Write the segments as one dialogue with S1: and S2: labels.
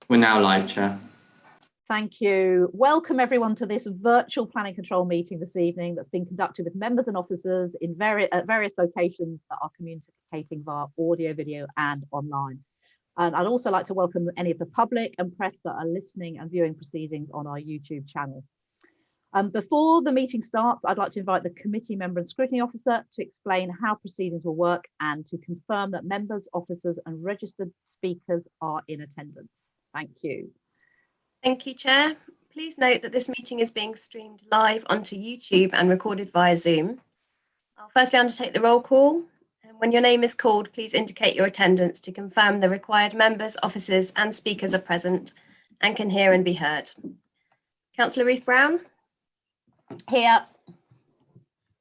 S1: We're now live, Chair.
S2: Thank you. Welcome everyone to this virtual planning control meeting this evening that's been conducted with members and officers in at various locations that are communicating via audio, video and online. And I'd also like to welcome any of the public and press that are listening and viewing proceedings on our YouTube channel. Before the meeting starts, I'd like to invite the committee member and scrutiny officer to explain how proceedings will work and to confirm that members, officers and registered speakers are in attendance. Thank you.
S3: Thank you, Chair. Please note that this meeting is being streamed live onto YouTube and recorded via Zoom. I'll firstly undertake the roll call. And when your name is called, please indicate your attendance to confirm the required members, officers and speakers are present and can hear and be heard. Councillor Ruth Brown?
S2: Here.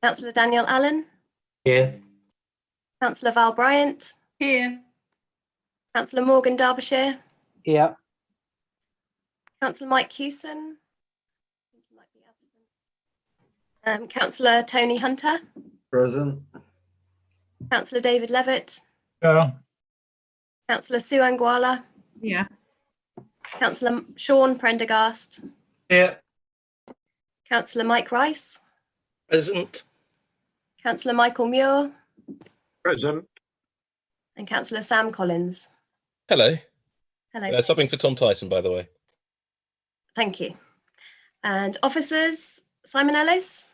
S3: Councillor Daniel Allen?
S4: Here.
S3: Councillor Val Bryant?
S5: Here.
S3: Councillor Morgan Derbyshire?
S4: Here.
S3: Councillor Mike Hewson? Councillor Tony Hunter?
S4: Present.
S3: Councillor David Levitt?
S4: Yeah.
S3: Councillor Sue Anguala?
S5: Yeah.
S3: Councillor Sean Prendergast?
S4: Here.
S3: Councillor Mike Rice?
S4: Present.
S3: Councillor Michael Muir?
S4: Present.
S3: And Councillor Sam Collins?
S6: Hello.
S3: Hello.
S6: Something for Tom Tyson, by the way.
S3: Thank you. And officers, Simon Ellis?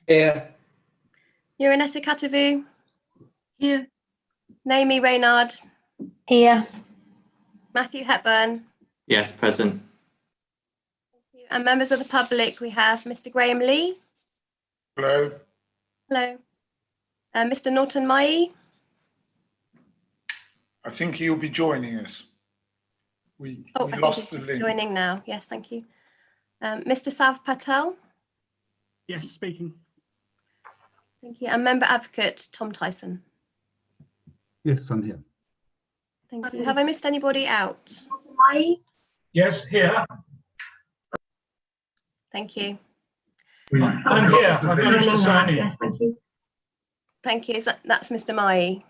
S4: Here.
S3: Uranetta Katavu?
S5: Here.
S3: Naomi Reynard?
S7: Here.
S3: Matthew Hepburn?
S1: Yes, present.
S3: And members of the public, we have Mr. Graham Lee?
S8: Hello.
S3: Hello. Mr. Norton Mai?
S8: I think he'll be joining us. We lost the link.
S3: Joining now. Yes, thank you. Mr. Sav Patel?
S9: Yes, speaking.
S3: Thank you. And member advocate Tom Tyson?
S9: Yes, I'm here.
S3: Thank you. Have I missed anybody out?
S4: Yes, here.
S3: Thank you.
S4: I'm here. I've managed to sign in.
S7: Yes, thank you.
S3: Thank you. That's Mr. Mai.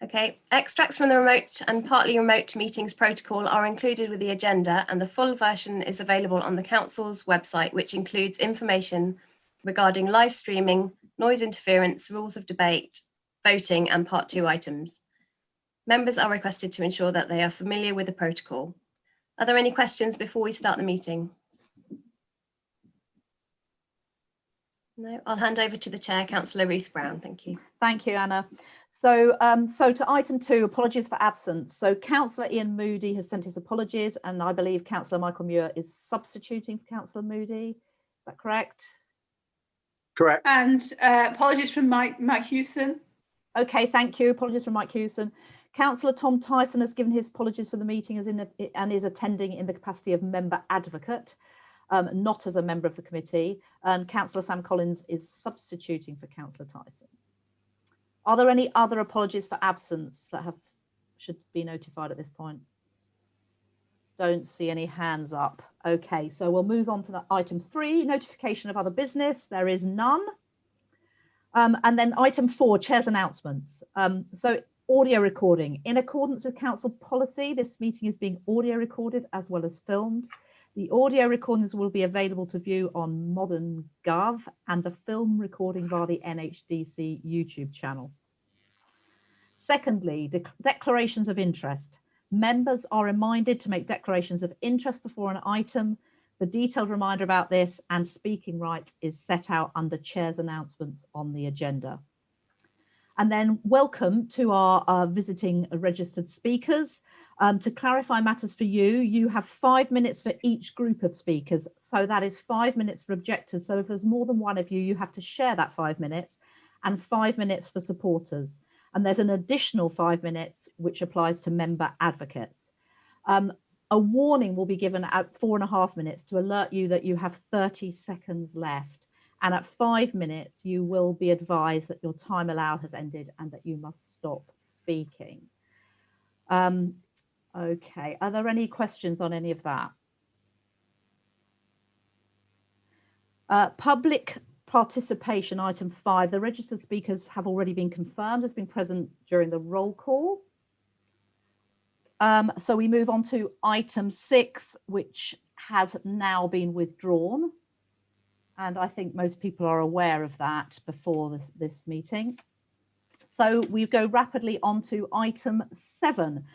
S3: Okay. Extracts from the remote and partly remote meetings protocol are included with the agenda, and the full version is available on the Council's website, which includes information regarding live streaming, noise interference, rules of debate, voting and Part 2 items. Members are requested to ensure that they are familiar with the protocol. Are there any questions before we start the meeting? No, I'll hand over to the Chair, Councillor Ruth Brown. Thank you.
S2: Thank you, Anna. So to item 2, apologies for absence. So Councillor Ian Moody has sent his apologies, and I believe Councillor Michael Muir is substituting for Councillor Moody. Is that correct?
S4: Correct.
S5: And apologies from Mike Hewson.
S2: Okay, thank you. Apologies from Mike Hewson. Councillor Tom Tyson has given his apologies for the meeting and is attending in the capacity of member advocate, not as a member of the committee. And Councillor Sam Collins is substituting for Councillor Tyson. Are there any other apologies for absence that should be notified at this point? Don't see any hands up. Okay, so we'll move on to item 3, notification of other business. There is none. And then item 4, chair's announcements. So audio recording. In accordance with council policy, this meeting is being audio recorded as well as filmed. The audio recordings will be available to view on Modern Gov and the film recording via the NHDC YouTube channel. Secondly, declarations of interest. Members are reminded to make declarations of interest before an item. The detailed reminder about this and speaking rights is set out under Chair's announcements on the agenda. And then welcome to our visiting registered speakers. To clarify matters for you, you have 5 minutes for each group of speakers. So that is 5 minutes for objectors. So if there's more than one of you, you have to share that 5 minutes, and 5 minutes for supporters. And there's an additional 5 minutes, which applies to member advocates. A warning will be given at 4.5 minutes to alert you that you have 30 seconds left. And at 5 minutes, you will be advised that your time allowed has ended and that you must stop speaking. Okay, are there any questions on any of that? Public participation, item 5. The registered speakers have already been confirmed as being present during the roll call. So we move on to item 6, which has now been withdrawn. And I think most people are aware of that before this meeting. So we go rapidly on to item 7.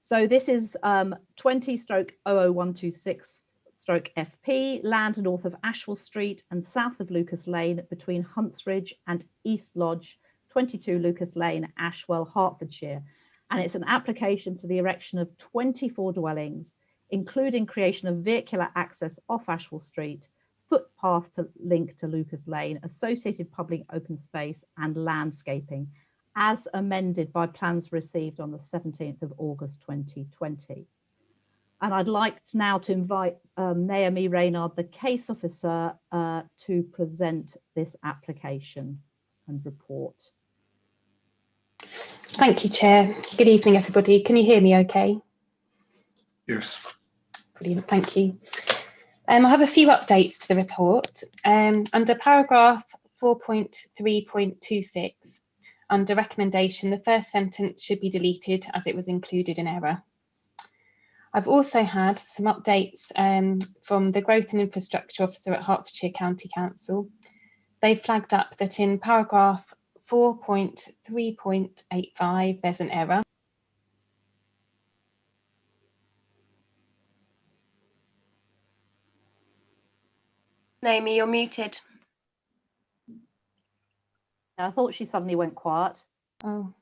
S2: So this is 20/00126/FP, land north of Ashwell Street and south of Lucas Lane between Huntsridge and East Lodge, 22 Lucas Lane, Ashwell, Hertfordshire. And it's an application for the erection of 24 dwellings, including creation of vehicular access off Ashwell Street, footpath to link to Lucas Lane, associated public open space and landscaping, as amended by plans received on the 17th of August 2020. And I'd like now to invite Naomi Reynard, the case officer, to present this application and report.
S7: Thank you, Chair. Good evening, everybody. Can you hear me okay?
S8: Yes.
S7: Brilliant, thank you. I have a few updates to the report. Under paragraph 4.3.26, under recommendation, the first sentence should be deleted as it was included in error. I've also had some updates from the Growth and Infrastructure Officer at Hertfordshire County Council. They flagged up that in paragraph 4.3.85, there's an error.
S3: Naomi, you're muted.
S2: I thought she suddenly went quiet.
S7: Oh,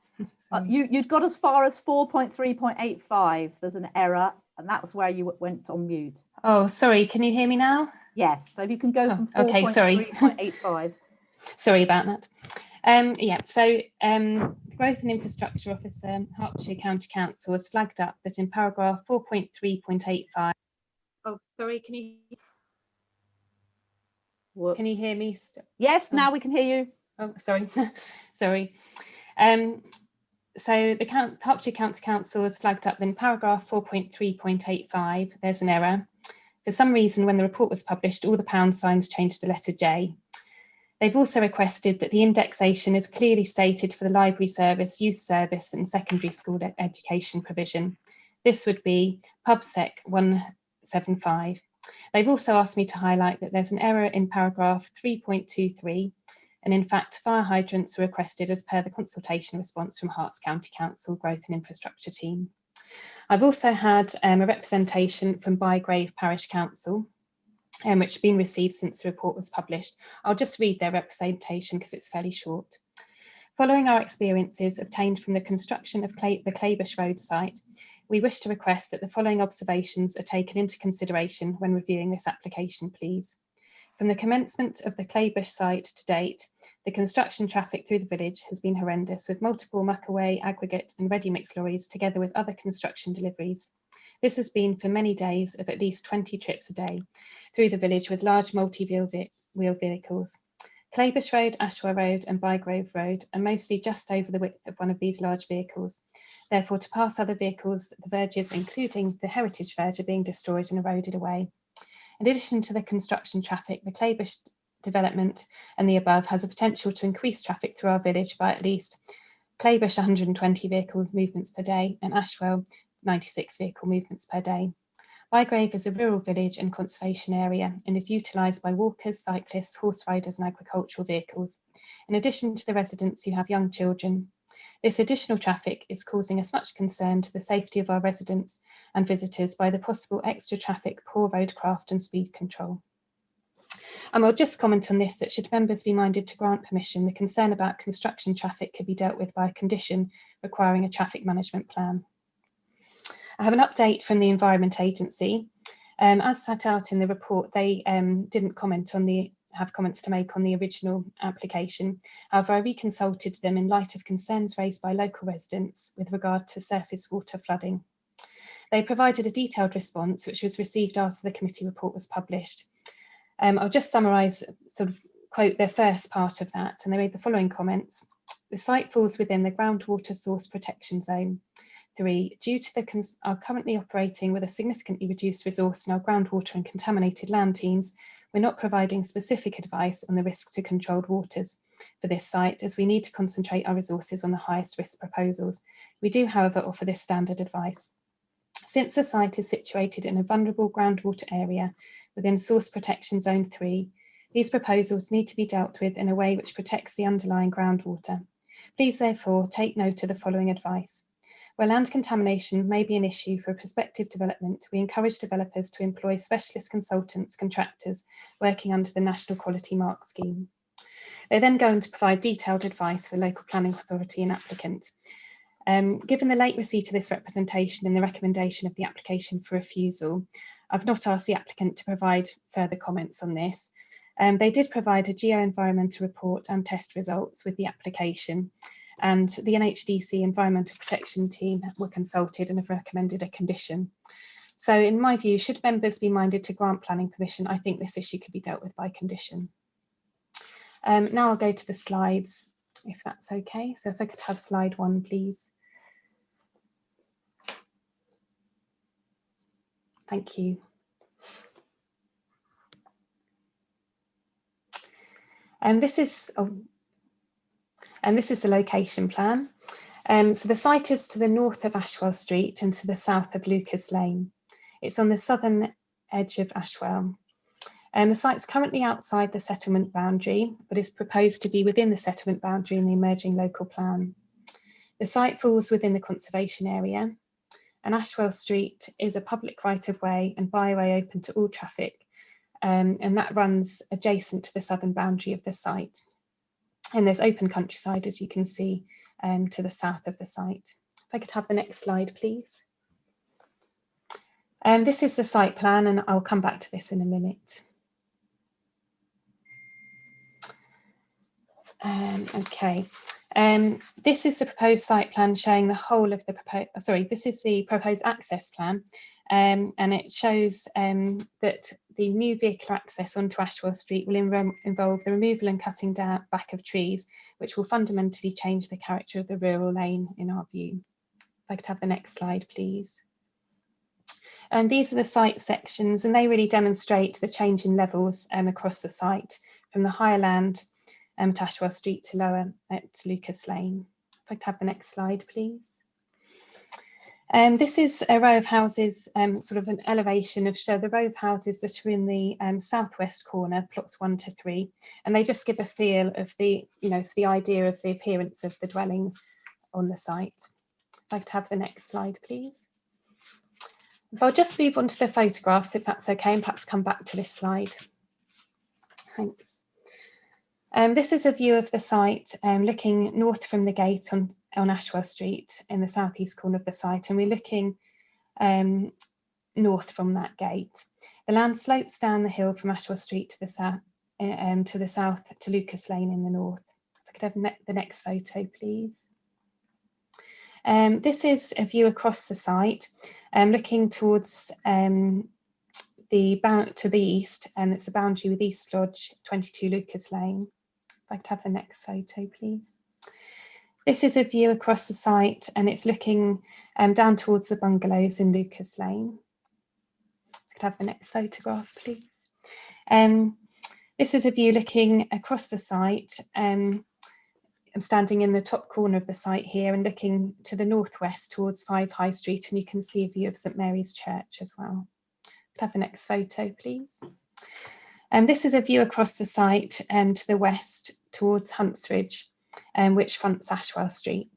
S2: You'd got as far as 4.3.85. There's an error, and that's where you went on mute.
S7: oh, sorry. Can you hear me now?
S2: Yes, so if you can go from
S7: okay, sorry.
S2: 4.3.85.
S7: Sorry about that. Yeah, so Growth and Infrastructure Officer, Hertfordshire County Council, has flagged up that in paragraph 4.3.85. Oh, sorry, can you hear me?
S2: Yes, now we can hear you.
S7: Oh, sorry, sorry. So the Hertfordshire County Council has flagged up that in paragraph 4.3.85, there's an error. For some reason, when the report was published, all the pound signs changed to the letter J. They've also requested that the indexation is clearly stated for the library service, youth service and secondary school education provision. This would be PubSec 175. They've also asked me to highlight that there's an error in paragraph 3.23, and in fact, fire hydrants were requested as per the consultation response from Herts County Council Growth and Infrastructure team. I've also had a representation from Bygrave Parish Council, which has been received since the report was published. I'll just read their representation because it's fairly short. Following our experiences obtained from the construction of the Claybush Road site, we wish to request that the following observations are taken into consideration when reviewing this application, please. From the commencement of the Claybush site to date, the construction traffic through the village has been horrendous, with multiple muckaway, aggregate and ready-mix lorries together with other construction deliveries. This has been for many days of at least 20 trips a day through the village with large multi-wheel vehicles. Claybush Road, Ashwell Road and Bygrave Road are mostly just over the width of one of these large vehicles. Therefore, to pass other vehicles, the verges, including the heritage verge, are being destroyed and eroded away. In addition to the construction traffic, the Claybush development and the above has a potential to increase traffic through our village by at least Claybush 120 vehicles movements per day and Ashwell 96 vehicle movements per day. Bygrave is a rural village and conservation area and is utilised by walkers, cyclists, horse riders and agricultural vehicles. In addition to the residents who have young children, this additional traffic is causing us much concern to the safety of our residents and visitors by the possible extra traffic, poor roadcraft and speed control. And I'll just comment on this, that should members be minded to grant permission, the concern about construction traffic could be dealt with by a condition requiring a traffic management plan. I have an update from the Environment Agency. As set out in the report, they didn't have comments to make on the original application. However, I reconsulted them in light of concerns raised by local residents with regard to surface water flooding. They provided a detailed response, which was received after the committee report was published. I'll just summarise, quote their first part of that, and they made the following comments. The site falls within the groundwater source protection zone. 3, due to our currently operating with a significantly reduced resource in our groundwater and contaminated land teams, we're not providing specific advice on the risk to controlled waters for this site, as we need to concentrate our resources on the highest risk proposals. We do, however, offer this standard advice. Since the site is situated in a vulnerable groundwater area within Source Protection Zone 3, these proposals need to be dealt with in a way which protects the underlying groundwater. Please therefore take note of the following advice. Where land contamination may be an issue for a prospective development, we encourage developers to employ specialist consultants, contractors working under the National Quality Mark scheme. They then go on to provide detailed advice for local planning authority and applicant. Given the late receipt of this representation and the recommendation of the application for refusal, I've not asked the applicant to provide further comments on this. They did provide a geo-environmental report and test results with the application, and the NHDC Environmental Protection Team were consulted and have recommended a condition. So in my view, should members be minded to grant planning permission, I think this issue could be dealt with by condition. Now I'll go to the slides, if that's okay. So if I could have slide 1, please. Thank you. And this is the location plan. So the site is to the north of Ashwell Street and to the south of Lucas Lane. It's on the southern edge of Ashwell. The site's currently outside the settlement boundary, but is proposed to be within the settlement boundary in the emerging local plan. The site falls within the conservation area, and Ashwell Street is a public right-of-way and byway open to all traffic, and that runs adjacent to the southern boundary of the site. And there's open countryside, as you can see, to the south of the site. If I could have the next slide, please. This is the site plan, and I'll come back to this in a minute. Okay, this is the proposed site plan showing the whole of the proposed, this is the proposed access plan, and it shows that the new vehicular access onto Ashwell Street will involve the removal and cutting down back of trees, which will fundamentally change the character of the rural lane in our view. If I could have the next slide, please. And these are the site sections, and they really demonstrate the change in levels across the site from the higher land to Ashwell Street to lower at Lucas Lane. If I could have the next slide, please. This is a row of houses, sort of an elevation of the row of houses that are in the southwest corner, plots 1 to 3, and they just give a feel of the, the idea of the appearance of the dwellings on the site. If I could have the next slide, please. If I'll just move on to the photographs, if that's okay, and perhaps come back to this slide. Thanks. This is a view of the site looking north from the gate on Ashwell Street in the southeast corner of the site, and we're looking north from that gate. The land slopes down the hill from Ashwell Street to the south to Lucas Lane in the north. If I could have the next photo, please. This is a view across the site, looking towards to the east, and it's a boundary with East Lodge, 22 Lucas Lane. If I could have the next photo, please. This is a view across the site, and it's looking down towards the bungalows in Lucas Lane. If I could have the next photograph, please. This is a view looking across the site. I'm standing in the top corner of the site here and looking to the northwest towards 5 High Street, and you can see a view of St Mary's Church as well. Could I have the next photo, please? This is a view across the site to the west towards Huntsridge, which fronts Ashwell Street.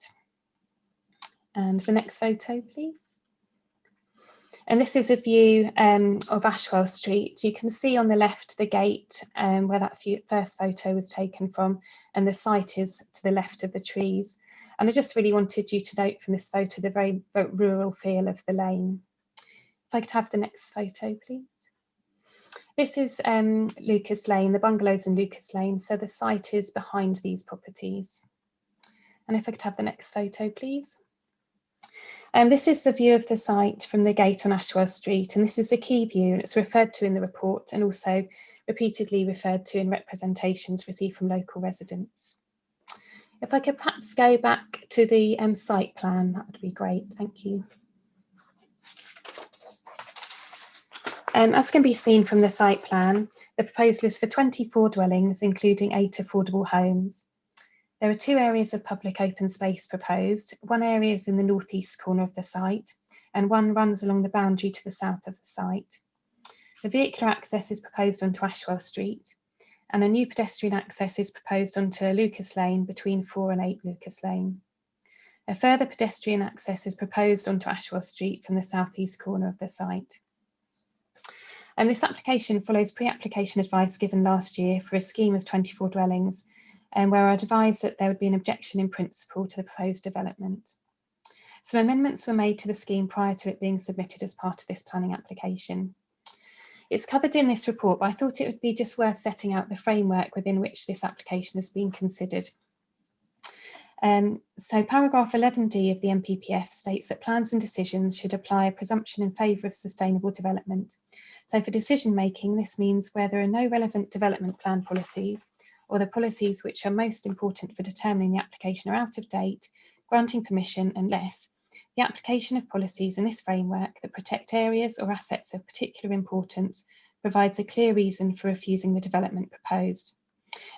S7: And the next photo, please. And this is a view of Ashwell Street. You can see on the left the gate where that first photo was taken from, and the site is to the left of the trees. And I just really wanted you to note from this photo the very rural feel of the lane. If I could have the next photo, please. This is Lucas Lane, the bungalows in Lucas Lane. So the site is behind these properties. And if I could have the next photo, please. This is the view of the site from the gate on Ashwell Street, and this is the key view, and it's referred to in the report and also repeatedly referred to in representations received from local residents. If I could perhaps go back to the site plan, that would be great. Thank you. As can be seen from the site plan, the proposal is for 24 dwellings, including 8 affordable homes. There are 2 areas of public open space proposed. One area is in the northeast corner of the site, and one runs along the boundary to the south of the site. The vehicular access is proposed onto Ashwell Street, and a new pedestrian access is proposed onto Lucas Lane between 4 and 8 Lucas Lane. A further pedestrian access is proposed onto Ashwell Street from the southeast corner of the site. And this application follows pre-application advice given last year for a scheme of 24 dwellings, and where I advised that there would be an objection in principle to the proposed development. Some amendments were made to the scheme prior to it being submitted as part of this planning application. It's covered in this report, but I thought it would be just worth setting out the framework within which this application has been considered. So paragraph 11D of the NPPF states that plans and decisions should apply a presumption in favour of sustainable development. So for decision making, this means where there are no relevant development plan policies, or the policies which are most important for determining the application are out of date, granting permission unless the application of policies in this framework that protect areas or assets of particular importance provides a clear reason for refusing the development proposed.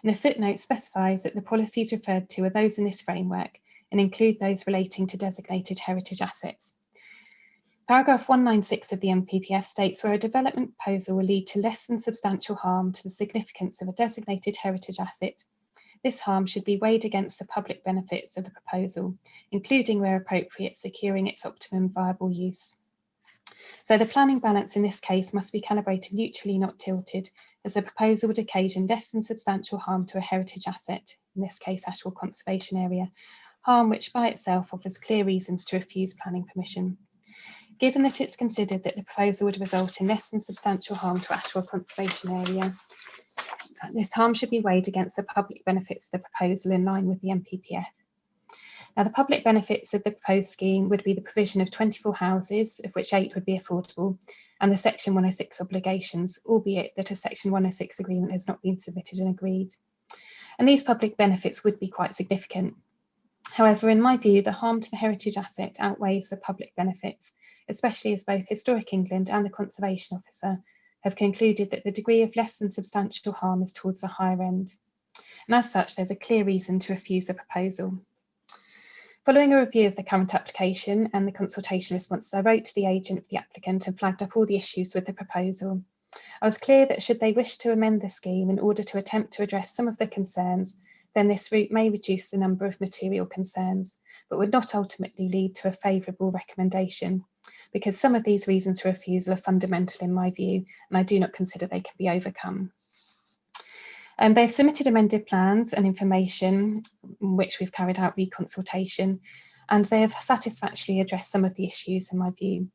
S7: And the footnote specifies that the policies referred to are those in this framework and include those relating to designated heritage assets. Paragraph 196 of the NPPF states where a development proposal will lead to less than substantial harm to the significance of a designated heritage asset, this harm should be weighed against the public benefits of the proposal, including where appropriate, securing its optimum viable use. So the planning balance in this case must be calibrated neutrally, not tilted, as the proposal would occasion less than substantial harm to a heritage asset, in this case Ashwell Conservation Area, harm which by itself offers clear reasons to refuse planning permission. Given that it's considered that the proposal would result in less than substantial harm to Ashwell Conservation Area, this harm should be weighed against the public benefits of the proposal in line with the NPPF. Now, the public benefits of the proposed scheme would be the provision of 24 houses, of which 8 would be affordable, and the Section 106 obligations, albeit that a Section 106 agreement has not been submitted and agreed. And these public benefits would be quite significant. However, in my view, the harm to the heritage asset outweighs the public benefits, especially as both Historic England and the Conservation Officer have concluded that the degree of less than substantial harm is towards the higher end. And as such, there's a clear reason to refuse the proposal. Following a review of the current application and the consultation responses, I wrote to the agent of the applicant and flagged up all the issues with the proposal. I was clear that should they wish to amend the scheme in order to attempt to address some of the concerns, then this route may reduce the number of material concerns, but would not ultimately lead to a favourable recommendation, because some of these reasons for refusal are fundamental in my view, and I do not consider they can be overcome. They've submitted amended plans and information, which we've carried out reconsultation, and they have satisfactorily addressed some of the issues in my view.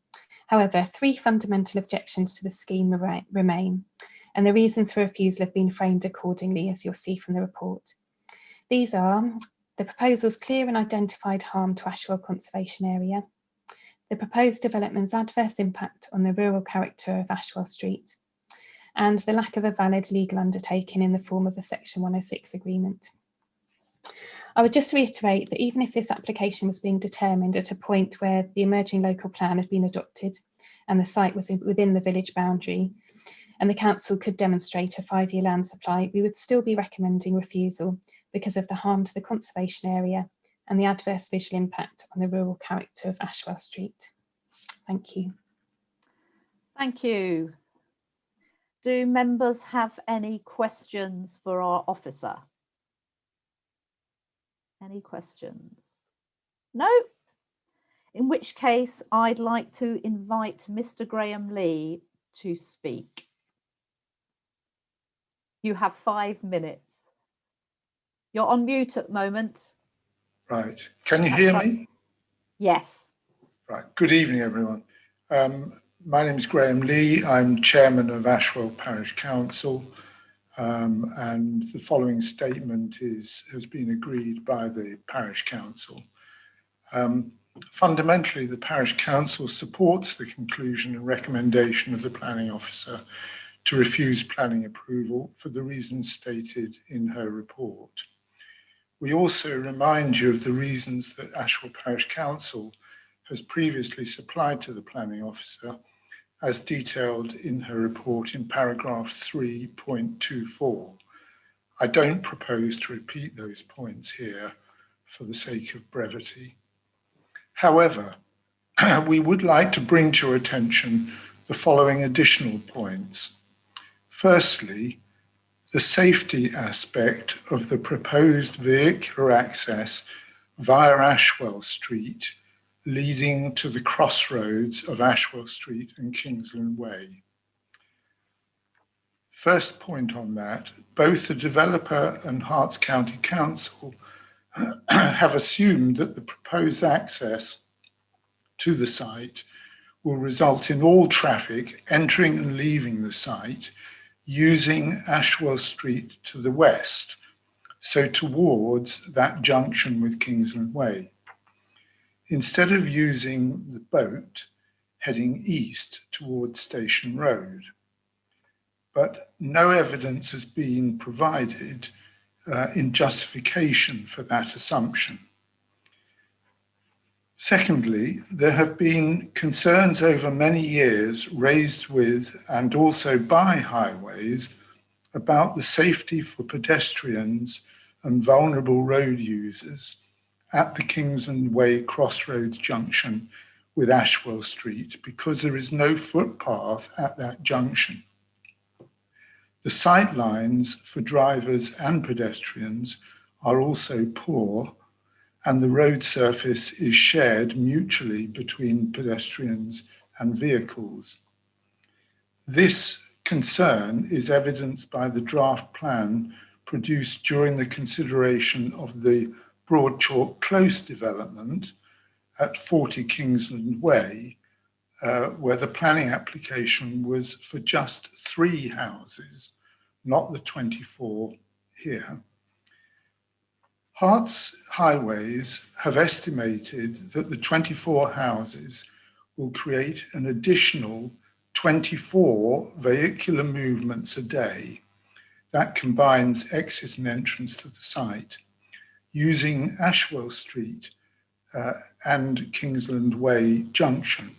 S7: However, 3 fundamental objections to the scheme remain, and the reasons for refusal have been framed accordingly, as you'll see from the report. These are the proposal's clear and identified harm to Ashwell Conservation Area, the proposed development's adverse impact on the rural character of Ashwell Street, and the lack of a valid legal undertaking in the form of a Section 106 agreement. I would just reiterate that even if this application was being determined at a point where the emerging local plan had been adopted and the site was within the village boundary, and the council could demonstrate a 5-year land supply, we would still be recommending refusal because of the harm to the conservation area and the adverse visual impact on the rural character of Ashwell Street. Thank you.
S2: Thank you. Do members have any questions for our officer? Any questions? No? In which case, I'd like to invite Mr. Graham Lee to speak. You have 5 minutes. You're on mute at the moment.
S8: Right. Can you hear me?
S2: Yes.
S8: Right. Good evening, everyone. My name is Graham Lee. I'm chairman of Ashwell Parish Council, and the following statement has been agreed by the parish council. Fundamentally, the parish council supports the conclusion and recommendation of the planning officer to refuse planning approval for the reasons stated in her report. We also remind you of the reasons that Ashwell Parish Council has previously supplied to the planning officer, as detailed in her report in paragraph 3.24. I don't propose to repeat those points here for the sake of brevity. However, we would like to bring to your attention the following additional points. Firstly, the safety aspect of the proposed vehicular access via Ashwell Street, leading to the crossroads of Ashwell Street and Kingsland Way. First point on that, both the developer and Herts County Council have assumed that the proposed access to the site will result in all traffic entering and leaving the site using Ashwell Street to the west, so towards that junction with Kingsland Way, instead of using the boat heading east towards Station Road. But no evidence has been provided in justification for that assumption. Secondly, there have been concerns over many years raised with and also by highways about the safety for pedestrians and vulnerable road users at the Kingsland Way Crossroads junction with Ashwell Street because there is no footpath at that junction. The sight lines for drivers and pedestrians are also poor, and the road surface is shared mutually between pedestrians and vehicles. This concern is evidenced by the draft plan produced during the consideration of the Broad Chalk Close development at 40 Kingsland Way, where the planning application was for just 3 houses, not the 24 here. Herts Highways have estimated that the 24 houses will create an additional 24 vehicular movements a day. That combines exit and entrance to the site, using Ashwell Street and Kingsland Way Junction.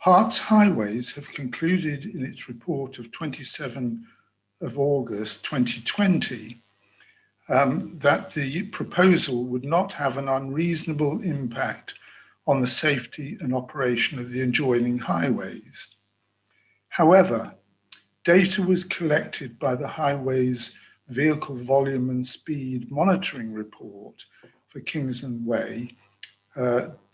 S8: Herts Highways have concluded in its report of 27 of August 2020 that the proposal would not have an unreasonable impact on the safety and operation of the adjoining highways. However, data was collected by the Highways Vehicle Volume and Speed Monitoring Report for Kingsland Way,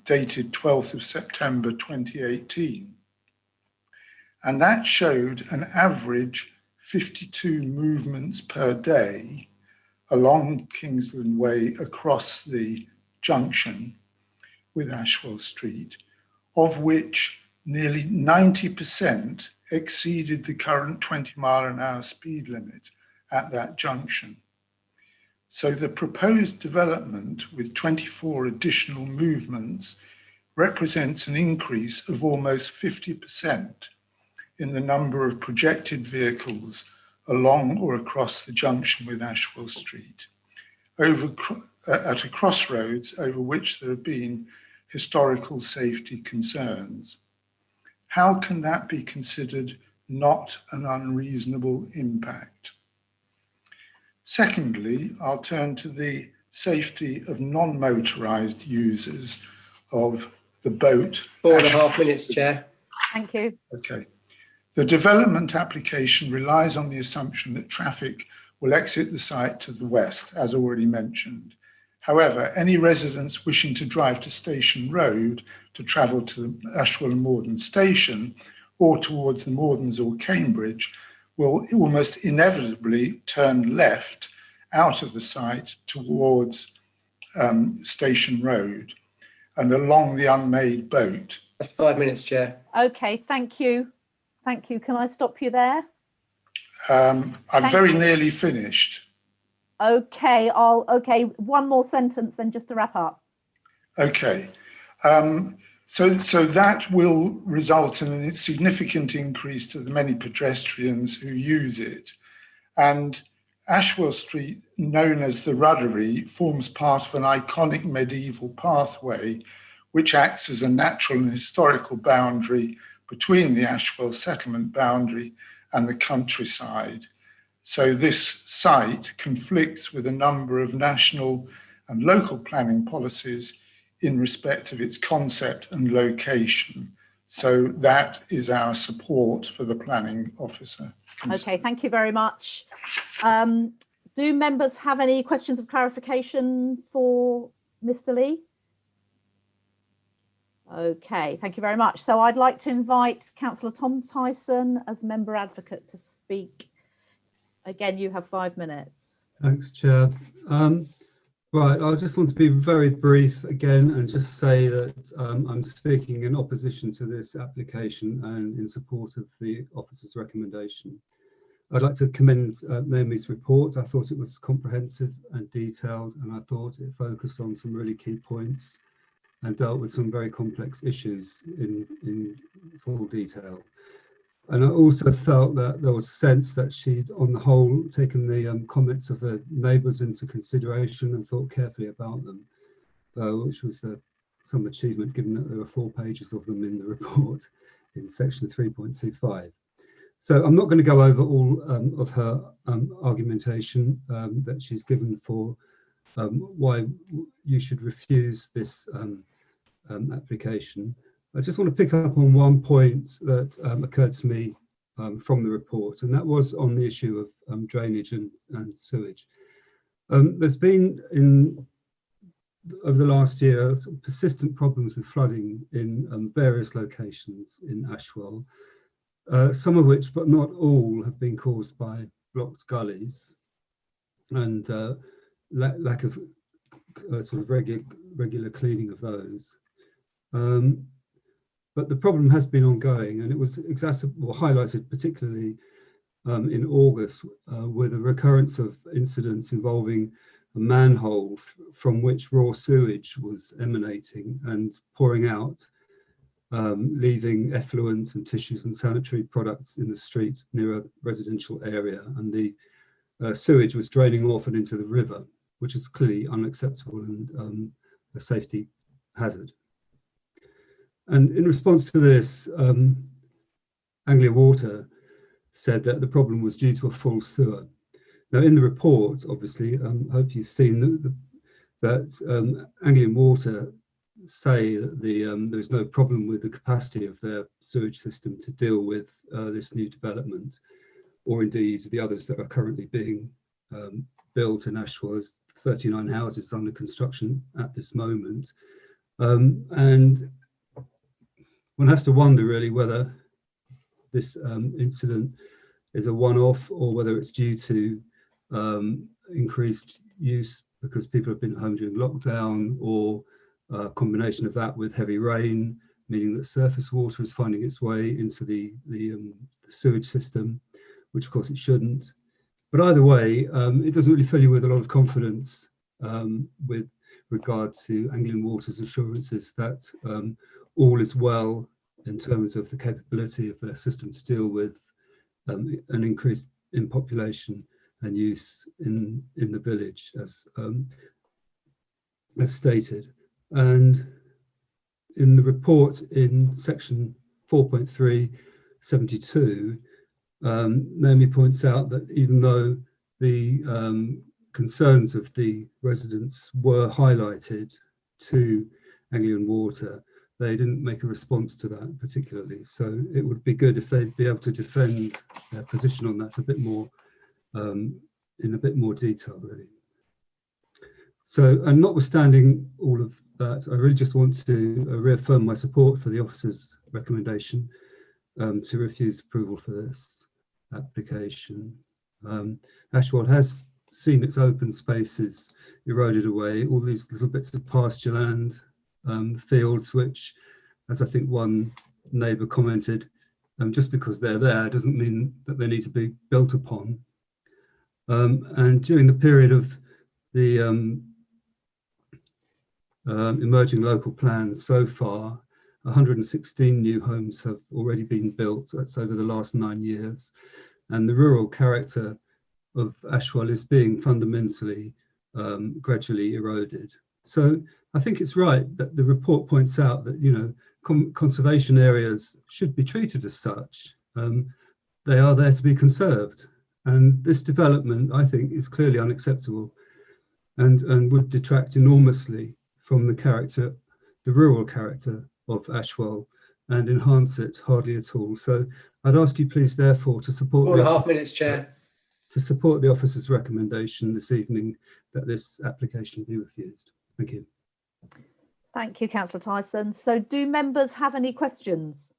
S8: dated 12th of September 2018. And that showed an average 52 movements per day along Kingsland Way across the junction with Ashwell Street, of which nearly 90% exceeded the current 20-mile-an-hour speed limit at that junction. So the proposed development with 24 additional movements represents an increase of almost 50% in the number of projected vehicles along or across the junction with Ashwell Street, at a crossroads over which there have been historical safety concerns. How can that be considered not an unreasonable impact? Secondly, I'll turn to the safety of non-motorised users of the boat.
S10: 4.5 minutes, Chair.
S2: Thank you.
S8: Okay. The development application relies on the assumption that traffic will exit the site to the west, as already mentioned. However, any residents wishing to drive to Station Road to travel to the Ashwell and Morden station or towards the Mordens or Cambridge will almost inevitably turn left out of the site towards Station Road and along the unmade boat.
S10: That's 5 minutes, Chair.
S2: Okay, thank you. Thank you. Can I stop you there?
S8: I'm very nearly finished.
S2: Okay, one more sentence then just to wrap up.
S8: Okay. So that will result in a significant increase to the many pedestrians who use it. And Ashwell Street, known as the Ruddery, forms part of an iconic medieval pathway which acts as a natural and historical boundary between the Ashwell settlement boundary and the countryside. So this site conflicts with a number of national and local planning policies, in respect of its concept and location. So that is our support for the planning officer.
S2: Okay, thank you very much. Do members have any questions of clarification for Mr. Lee? Okay, thank you very much. So I'd like to invite Councillor Tom Tyson as member advocate to speak. Again, you have 5 minutes.
S9: Thanks, Chair. Right, I just want to be very brief again and just say that I'm speaking in opposition to this application and in support of the officer's recommendation. I'd like to commend Naomi's report. I thought it was comprehensive and detailed, and I thought it focused on some really key points and dealt with some very complex issues in full detail. And I also felt that there was a sense that she'd, on the whole, taken the comments of the neighbours into consideration and thought carefully about them, which was some achievement, given that there were 4 pages of them in the report in section 3.25. So I'm not going to go over all of her argumentation that she's given for why you should refuse this application. I just want to pick up on one point that occurred to me from the report, and that was on the issue of drainage and sewage. There's been, over the last year, persistent problems with flooding in various locations in Ashwell, some of which, but not all, have been caused by blocked gullies and lack of sort of regular cleaning of those. But the problem has been ongoing, and it was highlighted particularly in August with a recurrence of incidents involving a manhole from which raw sewage was emanating and pouring out, leaving effluents and tissues and sanitary products in the street near a residential area, and the sewage was draining off and into the river, which is clearly unacceptable and a safety hazard. And in response to this, Anglia Water said that the problem was due to a full sewer. Now, in the report, obviously, I hope you've seen that Anglian Water say that there's no problem with the capacity of their sewage system to deal with this new development, or indeed the others that are currently being built in Ashwell. There's 39 houses under construction at this moment. And one has to wonder really whether this incident is a one-off or whether it's due to increased use because people have been at home during lockdown, or a combination of that with heavy rain, meaning that surface water is finding its way into the sewage system, which of course it shouldn't. But either way, it doesn't really fill you with a lot of confidence with regard to Anglian Water's assurances that all is well in terms of the capability of their system to deal with an increase in population and use in the village, as stated. And in the report in section 4.372, Naomi points out that even though the concerns of the residents were highlighted to Anglian Water, they didn't make a response to that particularly. So it would be good if they'd be able to defend their position on that a bit more, in a bit more detail, really. So, and notwithstanding all of that, I really just want to reaffirm my support for the officer's recommendation to refuse approval for this application. Ashwell has seen its open spaces eroded away, all these little bits of pasture land, fields, which, as I think one neighbour commented, just because they're there doesn't mean that they need to be built upon. And during the period of the emerging local plan so far, 116 new homes have already been built. That's over the last 9 years. And the rural character of Ashwell is being fundamentally gradually eroded. So I think it's right that the report points out that, you know, conservation areas should be treated as such. They are there to be conserved. And this development, I think, is clearly unacceptable and would detract enormously from the character the rural character of Ashwell and enhance it hardly at all. So I'd ask you please therefore to support
S10: 4.5 minutes, Chair.
S9: to support the officer's recommendation this evening that this application be refused. Thank you.
S2: Thank you, Councillor Tyson. So do members have any questions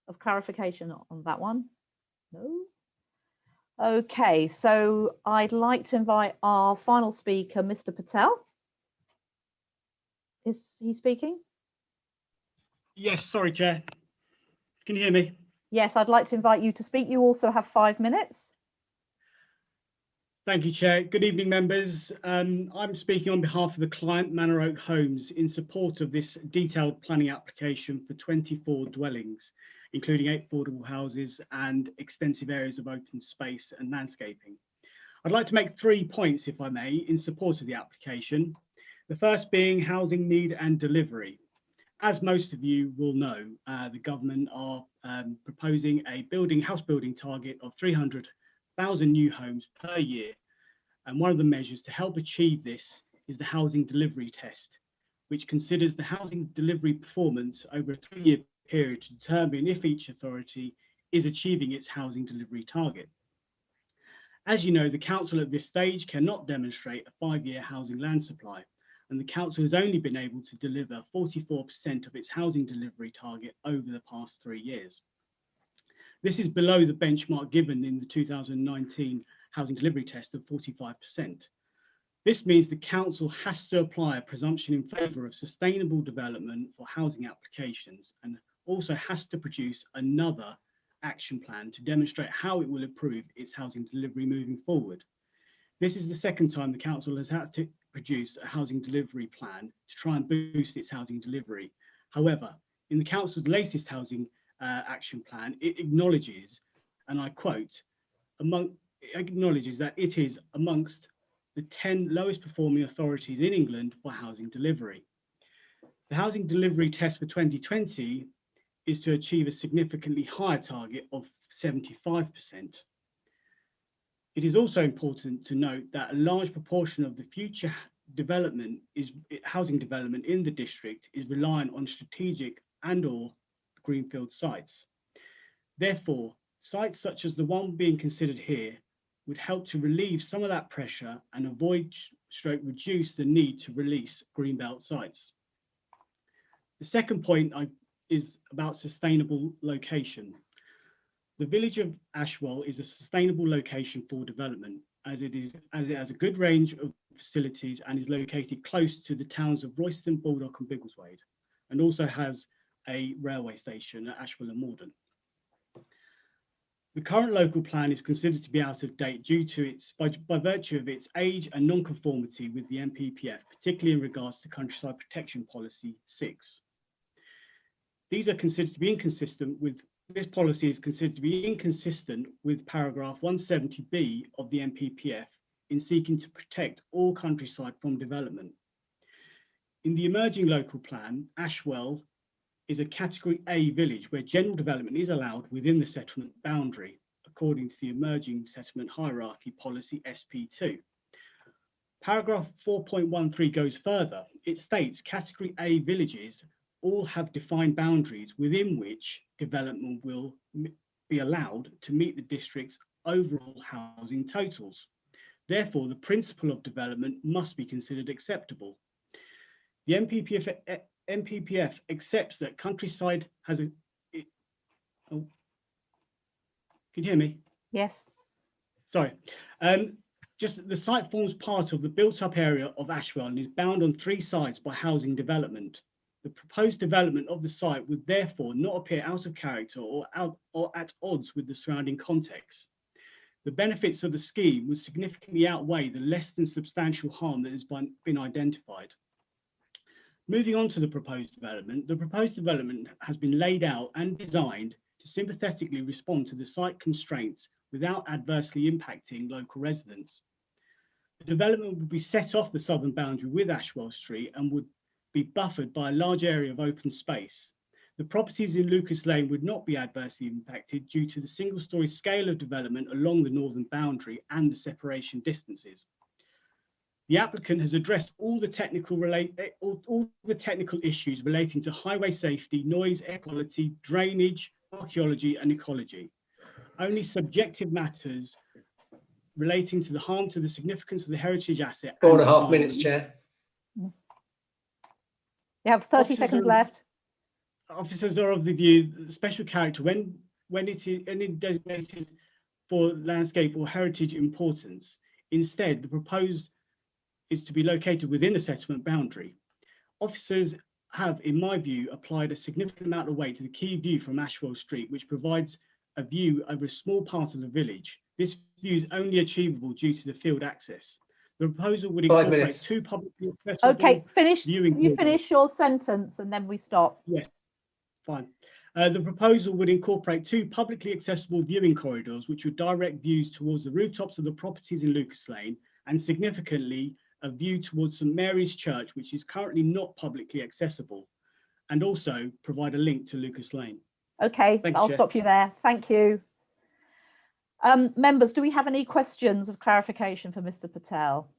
S2: of clarification on that one? No? Okay, so I'd like to invite our final speaker, Mr. Patel. Is he speaking?
S11: Yes, sorry, Chair. Can you hear me?
S2: Yes, I'd like to invite you to speak. You also have 5 minutes.
S11: Thank you, Chair. Good evening, members. I'm speaking on behalf of the client Manor Oak Homes in support of this detailed planning application for 24 dwellings, including 8 affordable houses and extensive areas of open space and landscaping. I'd like to make 3 points, if I may, in support of the application. The first being housing need and delivery. As most of you will know, the government are proposing a house building target of 300,000 new homes per year. And one of the measures to help achieve this is the housing delivery test, which considers the housing delivery performance over a 3-year period to determine if each authority is achieving its housing delivery target. As you know, the council at this stage cannot demonstrate a 5-year housing land supply, and the council has only been able to deliver 44% of its housing delivery target over the past 3 years. This is below the benchmark given in the 2019 housing delivery test of 45%. This means the council has to apply a presumption in favour of sustainable development for housing applications and also has to produce another action plan to demonstrate how it will improve its housing delivery moving forward. This is the second time the council has had to produce a housing delivery plan to try and boost its housing delivery. However, in the council's latest housing action plan, it acknowledges, and I quote, acknowledges that it is amongst the 10 lowest performing authorities in England for housing delivery. The housing delivery test for 2020 is to achieve a significantly higher target of 75%. It is also important to note that a large proportion of the future development housing development in the district is reliant on strategic and/or greenfield sites. Therefore, sites such as the one being considered here would help to relieve some of that pressure and reduce the need to release greenbelt sites. The second point is about sustainable location. The village of Ashwell is a sustainable location for development as it has a good range of facilities and is located close to the towns of Royston, Baldock and Biggleswade, and also has a railway station at Ashwell and Morden. The current local plan is considered to be out of date due to by virtue of its age and non-conformity with the NPPF, particularly in regards to Countryside Protection Policy 6. These are considered to be inconsistent with This policy is considered to be inconsistent with paragraph 170B of the NPPF in seeking to protect all countryside from development. In the emerging local plan, Ashwell is a category A village where general development is allowed within the settlement boundary, according to the emerging settlement hierarchy policy SP2. Paragraph 4.13 goes further. It states category A villages all have defined boundaries within which development will be allowed to meet the district's overall housing totals. Therefore, the principle of development must be considered acceptable. The NPPF accepts that countryside has a... can you hear me?
S2: Yes.
S11: Sorry. Just the site forms part of the built-up area of Ashwell and is bound on 3 sides by housing development. The proposed development of the site would therefore not appear out of character or at odds with the surrounding context. The benefits of the scheme would significantly outweigh the less than substantial harm that has been identified. Moving on to the proposed development has been laid out and designed to sympathetically respond to the site constraints without adversely impacting local residents. The development would be set off the southern boundary with Ashwell Street and would be buffered by a large area of open space. The properties in Lucas Lane would not be adversely impacted due to the single-storey scale of development along the northern boundary and the separation distances. The applicant has addressed all the technical issues relating to highway safety, noise, air quality, drainage, archaeology and ecology. Only subjective matters relating to the harm to the significance of the heritage asset.
S10: 4.5 minutes, Chair.
S2: You have 30 seconds left.
S11: Officers are of the view that the special character, when it is designated for landscape or heritage importance, instead the proposed is to be located within the settlement boundary. Officers have, in my view, applied a significant amount of weight to the key view from Ashwell Street, which provides a view over a small part of the village. This view is only achievable due to the field access. The proposal would
S10: 5
S11: incorporate
S10: minutes.
S11: 2 publicly accessible
S2: Okay, finish.
S11: viewing
S2: You
S11: corridors.
S2: finish your sentence and then we stop.
S11: Yes, fine. The proposal would incorporate 2 publicly accessible viewing corridors, which would direct views towards the rooftops of the properties in Lucas Lane, and significantly, a view towards St Mary's Church, which is currently not publicly accessible, and also provide a link to Lucas Lane.
S2: Okay,
S11: Thank you,
S2: I'll
S11: Chair.
S2: stop you there. Thank you. Members, do we have any questions of clarification for Mr. Patel?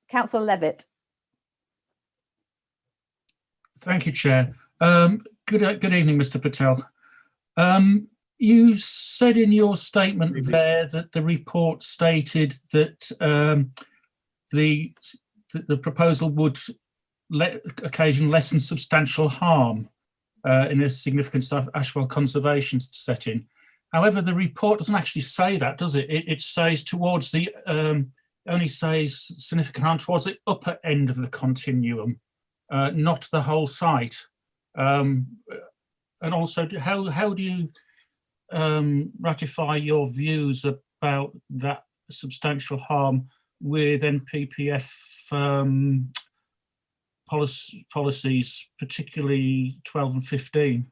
S2: Councillor Levitt.
S12: Thank you, Chair. Good evening, Mr. Patel. You said in your statement there that the report stated that the proposal would occasion less than substantial harm in a significant Ashwell conservation setting. However, the report doesn't actually say that, does it? It says towards the only says significant harm towards the upper end of the continuum, not the whole site. And also, how do you ratify your views about that substantial harm with NPPF policies, particularly 12 and 15?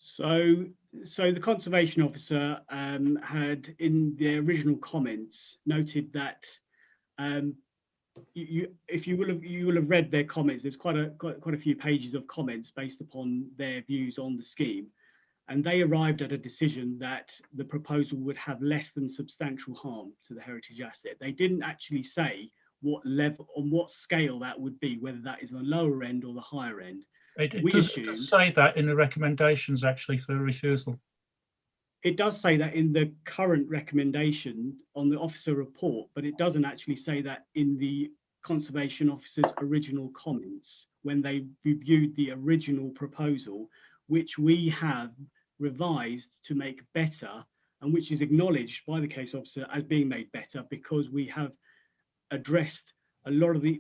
S11: So the conservation officer had, in the original comments, noted that you will have read their comments. There's quite a few pages of comments based upon their views on the scheme, and they arrived at a decision that the proposal would have less than substantial harm to the heritage asset. They didn't actually say what level, on what scale that would be, whether that is the lower end or the higher end.
S12: It does say that in the recommendations, actually, for refusal.
S11: It does say that in the current recommendation on the officer report, but it doesn't actually say that in the conservation officer's original comments when they reviewed the original proposal, which we have revised to make better, and which is acknowledged by the case officer as being made better because we have addressed a lot of the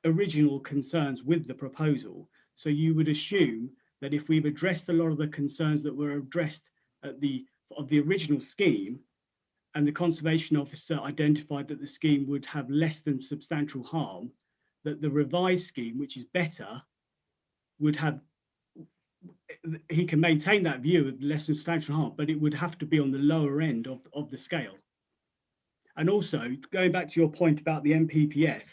S11: original concerns with the proposal. So you would assume that if we've addressed a lot of the concerns that were addressed at the original scheme, and the conservation officer identified that the scheme would have less than substantial harm, that the revised scheme, which is better, would have, he can maintain that view of less than substantial harm, but it would have to be on the lower end of the scale. And also, going back to your point about the NPPF,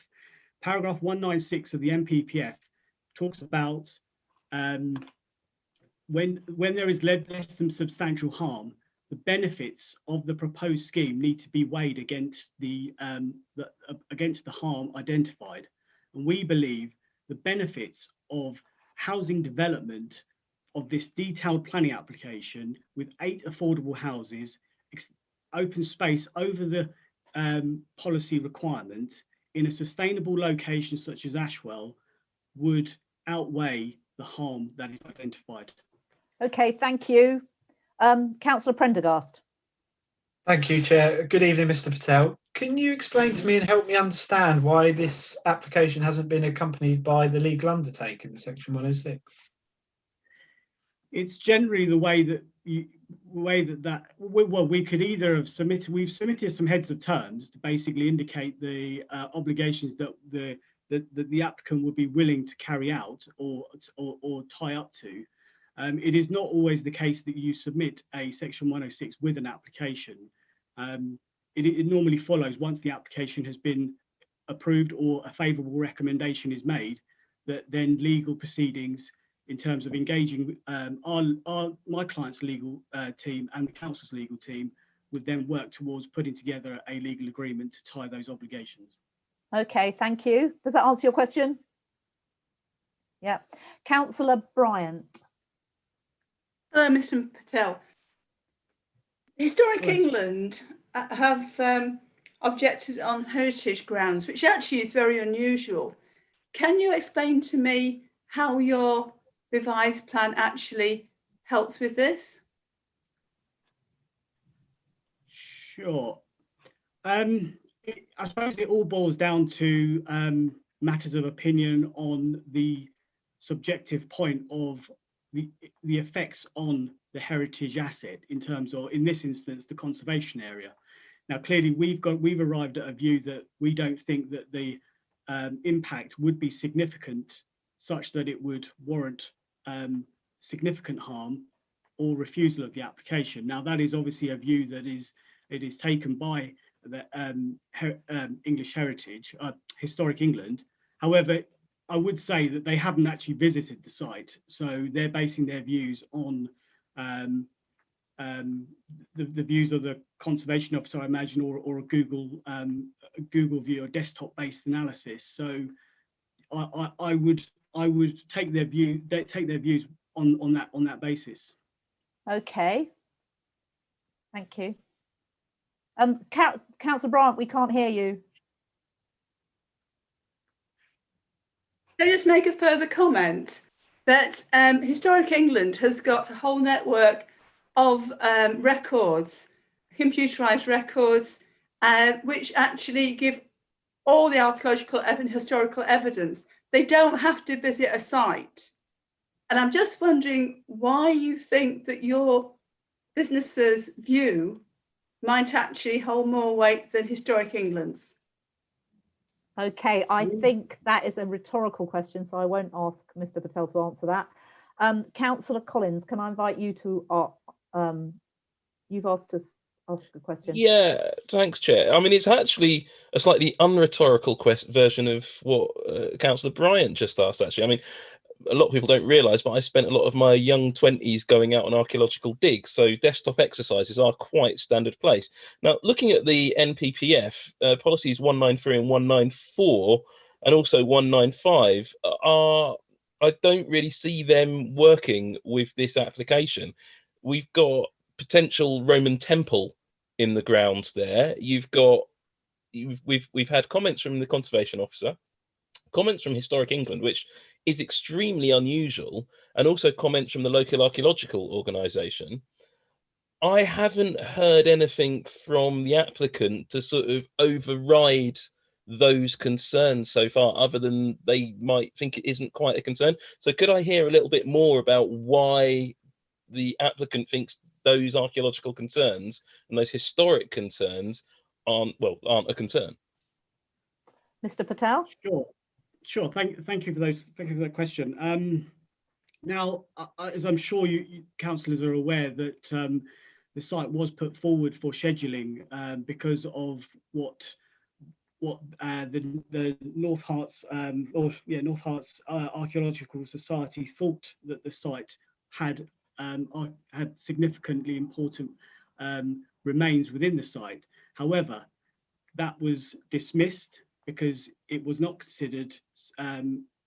S11: paragraph 196 of the NPPF talks about when there is less than substantial harm, the benefits of the proposed scheme need to be weighed against the harm identified. And we believe the benefits of housing development of this detailed planning application with 8 affordable houses, open space over the policy requirement in a sustainable location such as Ashwell would outweigh the harm that is identified.
S2: Okay, thank you. Councillor Prendergast.
S13: Thank you, Chair. Good evening, Mr. Patel. Can you explain to me and help me understand why this application hasn't been accompanied by the legal undertaking in Section 106?
S11: It's generally the way that we could either have we've submitted some heads of terms to basically indicate the obligations that the applicant would be willing to carry out or tie up to. It is not always the case that you submit a Section 106 with an application. It normally follows once the application has been approved or a favourable recommendation is made, that then legal proceedings in terms of engaging my client's legal team and the council's legal team would then work towards putting together a legal agreement to tie those obligations.
S2: Okay, thank you. Does that answer your question? Yeah. Councillor Bryant.
S5: Hello, Mr. Patel. Historic England have objected on heritage grounds, which actually is very unusual. Can you explain to me how your revised plan actually helps with this?
S11: Sure. I suppose it all boils down to matters of opinion on the subjective point of the effects on the heritage asset in terms of, in this instance, the conservation area. Now, clearly, we've arrived at a view that we don't think that the impact would be significant, such that it would warrant significant harm or refusal of the application. Now, that is obviously a view that is taken by the English Heritage, Historic England. However, I would say that they haven't actually visited the site, so they're basing their views on the views of the conservation officer, I imagine, or a Google view, or desktop-based analysis. So I would take their views on that basis.
S2: Okay. Thank you. Councillor Bryant, we can't hear you.
S5: Can I just make a further comment that Historic England has got a whole network of records, computerised records, which actually give all the archaeological and historical evidence. They don't have to visit a site. And I'm just wondering why you think that your business's view might actually hold more weight than Historic England's.
S2: Okay, I think that is a rhetorical question, so I won't ask Mr. Patel to answer that. Councillor Collins, can I invite you to, you've asked us ask a question.
S6: Yeah, thanks, Chair. I mean, it's actually a slightly unrhetorical version of what Councillor Bryant just asked, actually. I mean, a lot of people don't realise, but I spent a lot of my young 20s going out on archaeological digs, so desktop exercises are quite standard place. Now, looking at the NPPF, policies 193 and 194, and also 195, I don't really see them working with this application. We've got potential Roman temple in the grounds there. We've had comments from the conservation officer, comments from Historic England, which is extremely unusual, and also comments from the local archaeological organisation. I haven't heard anything from the applicant to sort of override those concerns so far, other than they might think it isn't quite a concern. So could I hear a little bit more about why the applicant thinks those archaeological concerns and those historic concerns aren't a concern?
S2: Mr. Patel?
S11: Sure. Thank you for that question. Now, as I'm sure you councillors are aware, that the site was put forward for scheduling because of what the North Herts Archaeological Society thought that the site had significantly important remains within the site. However, that was dismissed because it was not considered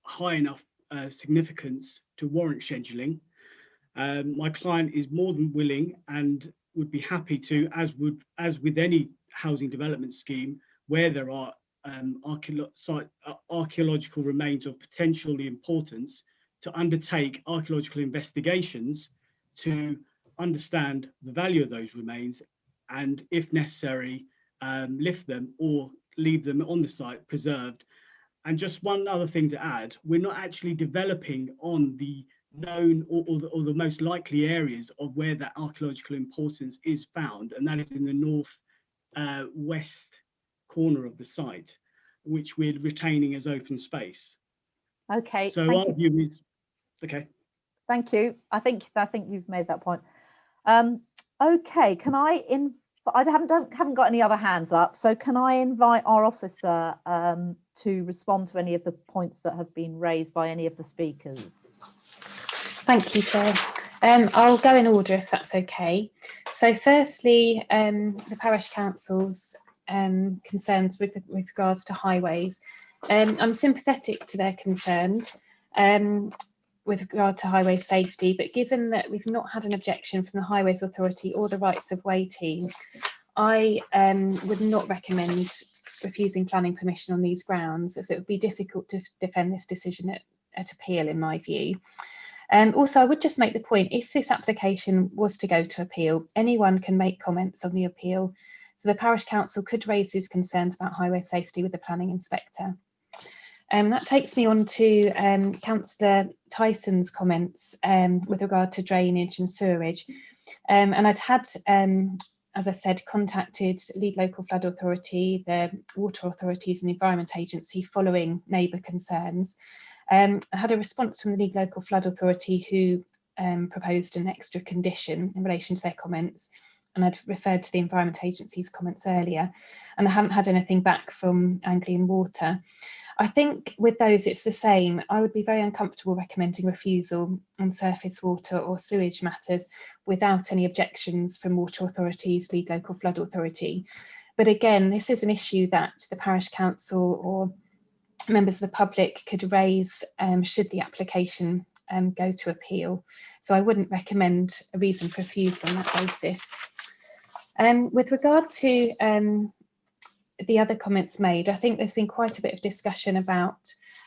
S11: high enough significance to warrant scheduling. My client is more than willing and would be happy to, as with any housing development scheme, where there are archaeological remains of potential importance, to undertake archaeological investigations to understand the value of those remains, and if necessary, lift them or leave them on the site preserved. And just one other thing to add, we're not actually developing on the known or the most likely areas of where that archaeological importance is found, and that is in the north west corner of the site, which we're retaining as open space.
S2: Okay.
S11: So our view is okay.
S2: Thank you. I think you've made that point. Okay, can I haven't got any other hands up, so can I invite our officer to respond to any of the points that have been raised by any of the speakers?
S7: Thank you, Chair. I'll go in order if that's okay. So firstly, the parish council's concerns with regards to highways. I'm sympathetic to their concerns with regard to highway safety, but given that we've not had an objection from the Highways Authority or the Rights of Way team, I would not recommend refusing planning permission on these grounds, as it would be difficult to defend this decision at appeal, in my view. Also, I would just make the point, if this application was to go to appeal, anyone can make comments on the appeal. So the parish council could raise these concerns about highway safety with the planning inspector. That takes me on to Councillor Tyson's comments with regard to drainage and sewerage. And I'd had, as I said, contacted Lead Local Flood Authority, the Water Authorities and the Environment Agency following neighbour concerns. I had a response from the League Local Flood Authority who proposed an extra condition in relation to their comments, and I'd referred to the Environment Agency's comments earlier, and I haven't had anything back from Anglian Water. I think with those it's the same. I would be very uncomfortable recommending refusal on surface water or sewage matters without any objections from Water Authorities, League Local Flood Authority. But again, this is an issue that the parish council or members of the public could raise should the application go to appeal. So I wouldn't recommend a reason for refusal on that basis. With regard to the other comments made, I think there's been quite a bit of discussion about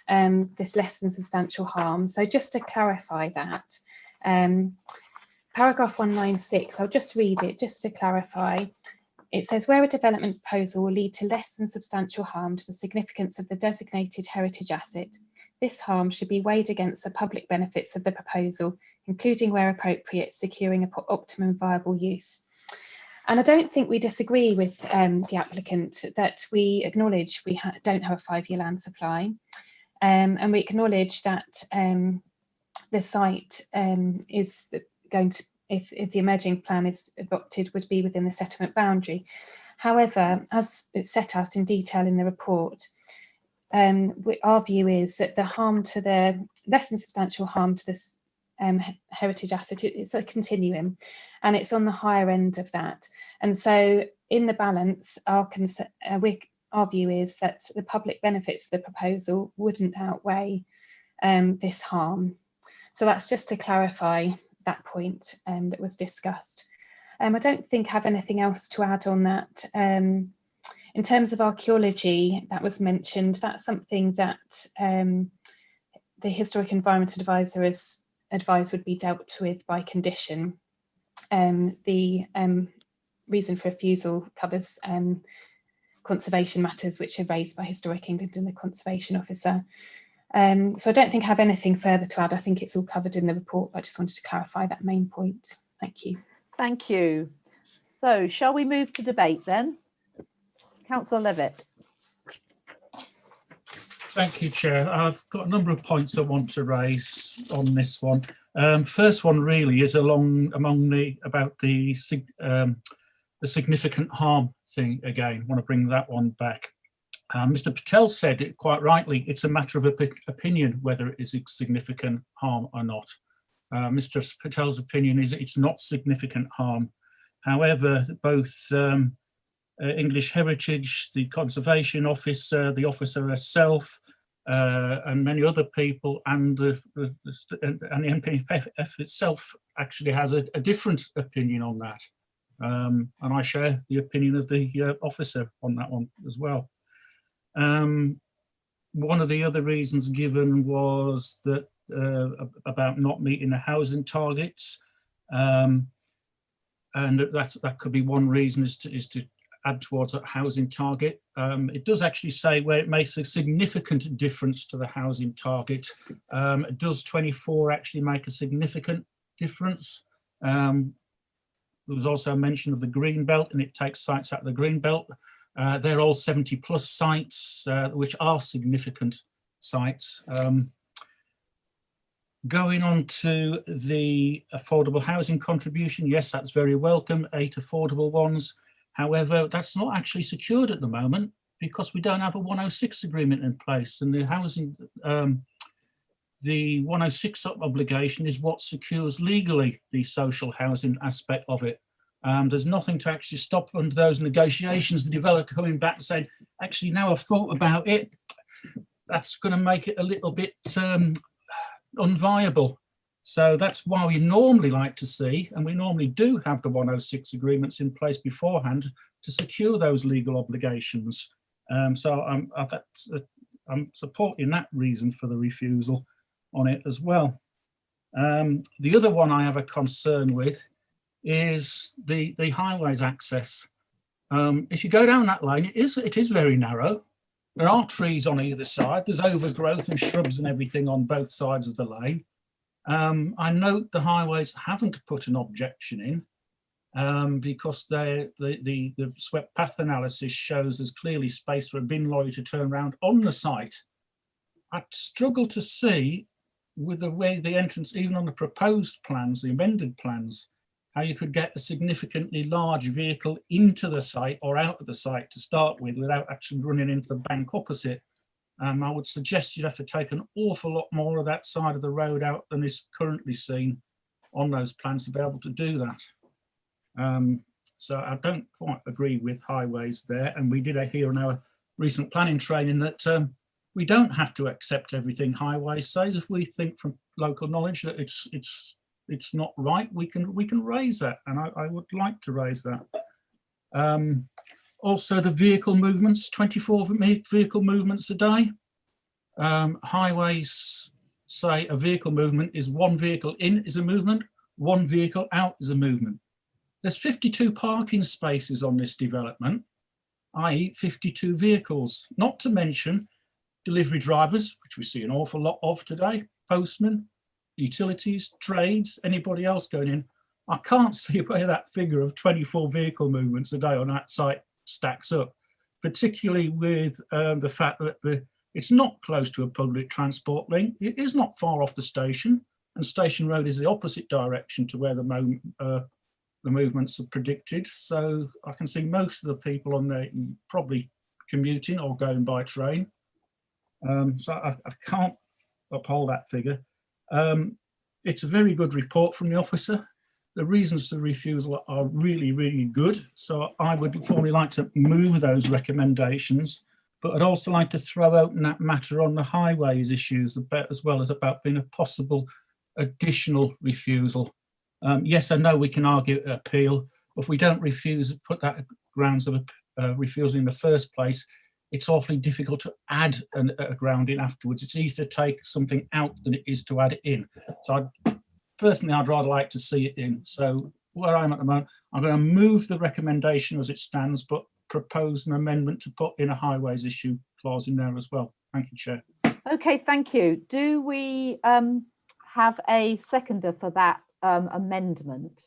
S7: this less than substantial harm. So just to clarify that, paragraph 196, I'll just read it just to clarify. It says, where a development proposal will lead to less than substantial harm to the significance of the designated heritage asset, this harm should be weighed against the public benefits of the proposal, including where appropriate, securing an optimum viable use. And I don't think we disagree with the applicant that we acknowledge we don't have a 5-year land supply, and we acknowledge that the site is going to, if the emerging plan is adopted, would be within the settlement boundary. However, as it's set out in detail in the report, our view is that the harm to the less than substantial harm to this heritage asset, it's a continuum, and it's on the higher end of that. And so in the balance, our view is that the public benefits of the proposal wouldn't outweigh this harm. So that's just to clarify that point that was discussed. I don't think I have anything else to add on that. In terms of archaeology, that was mentioned, that's something that the Historic Environment Advisor has advised would be dealt with by condition. The reason for refusal covers conservation matters which are raised by Historic England and the Conservation Officer. So I don't think I have anything further to add. I think it's all covered in the report, but I just wanted to clarify that main point. Thank you.
S2: Thank you. So shall we move to debate then? Councillor Levitt.
S12: Thank you, Chair. I've got a number of points I want to raise on this one. First one really is about the significant harm thing again. I want to bring that one back. Mr. Patel said it quite rightly, it's a matter of opinion whether it is significant harm or not. Mr. Patel's opinion is it's not significant harm. However, both English Heritage, the Conservation Officer, the officer herself, and many other people, and the NPF itself actually has a different opinion on that. And I share the opinion of the officer on that one as well. One of the other reasons given was that about not meeting the housing targets, and that could be one reason is to add towards that housing target. It does actually say where it makes a significant difference to the housing target. Does 24 actually make a significant difference? There was also a mention of the green belt, and it takes sites out of the green belt. They're all 70+ sites, which are significant sites. Going on to the affordable housing contribution, yes, that's very welcome, 8 affordable ones. However, that's not actually secured at the moment because we don't have a 106 agreement in place, and the housing the 106 obligation is what secures legally the social housing aspect of it. There's nothing to actually stop under those negotiations the developer coming back and saying, actually, now I've thought about it, that's going to make it a little bit unviable. So that's why we normally like to see, and we normally do have the 106 agreements in place beforehand to secure those legal obligations. So I'm supporting that reason for the refusal on it as well. The other one I have a concern with is the highways access. If you go down that lane, it is very narrow. There are trees on either side. There's overgrowth and shrubs and everything on both sides of the lane. I note the highways haven't put an objection in because the swept path analysis shows there's clearly space for a bin lorry to turn around on the site. I struggle to see, with the way the entrance, even on the proposed plans, the amended plans, how you could get a significantly large vehicle into the site or out of the site to start with without actually running into the bank opposite. I would suggest you'd have to take an awful lot more of that side of the road out than is currently seen on those plans to be able to do that. So I don't quite agree with highways there. And we did hear in our recent planning training that we don't have to accept everything highways says. If we think from local knowledge that it's not right, we can raise that, and I would like to raise that. Also, the vehicle movements, 24 vehicle movements a day. Highways say a vehicle movement is one vehicle in is a movement, one vehicle out is a movement. There's 52 parking spaces on this development, i.e. 52 vehicles, not to mention delivery drivers, which we see an awful lot of today, postmen, utilities, trades, anybody else going in. I can't see where that figure of 24 vehicle movements a day on that site stacks up, particularly with the fact that it's not close to a public transport link. It is not far off the station, and Station Road is the opposite direction to where the movements are predicted. So I can see most of the people on there probably commuting or going by train. So I can't uphold that figure. It's a very good report from the officer. The reasons for the refusal are really, really good. So I would formally like to move those recommendations, but I'd also like to throw open that matter on the highways issues as well as about being a possible additional refusal. Yes, I know we can argue appeal, but if we don't put that grounds of refusal in the first place, it's awfully difficult to add a ground in afterwards. It's easier to take something out than it is to add it in. So personally, I'd rather like to see it in. So where I'm at the moment, I'm going to move the recommendation as it stands, but propose an amendment to put in a highways issue clause in there as well. Thank you, Chair.
S2: Okay, thank you. Do we have a seconder for that amendment?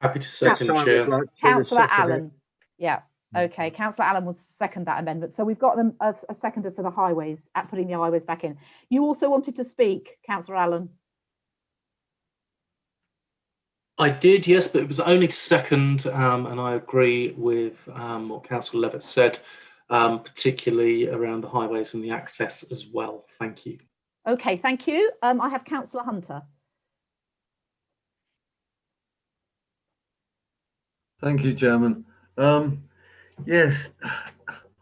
S1: Happy to second, Chair.
S2: Councillor Allen. Yeah. Okay, Councillor Allen will second that amendment. So we've got them a seconder for the highways, putting the highways back in. You also wanted to speak, Councillor Allen.
S1: I did, yes, but it was only to second, and I agree with what Councillor Levitt said, particularly around the highways and the access as well. Thank you.
S2: Okay, thank you. I have Councillor Hunter.
S14: Thank you, Chairman. Yes,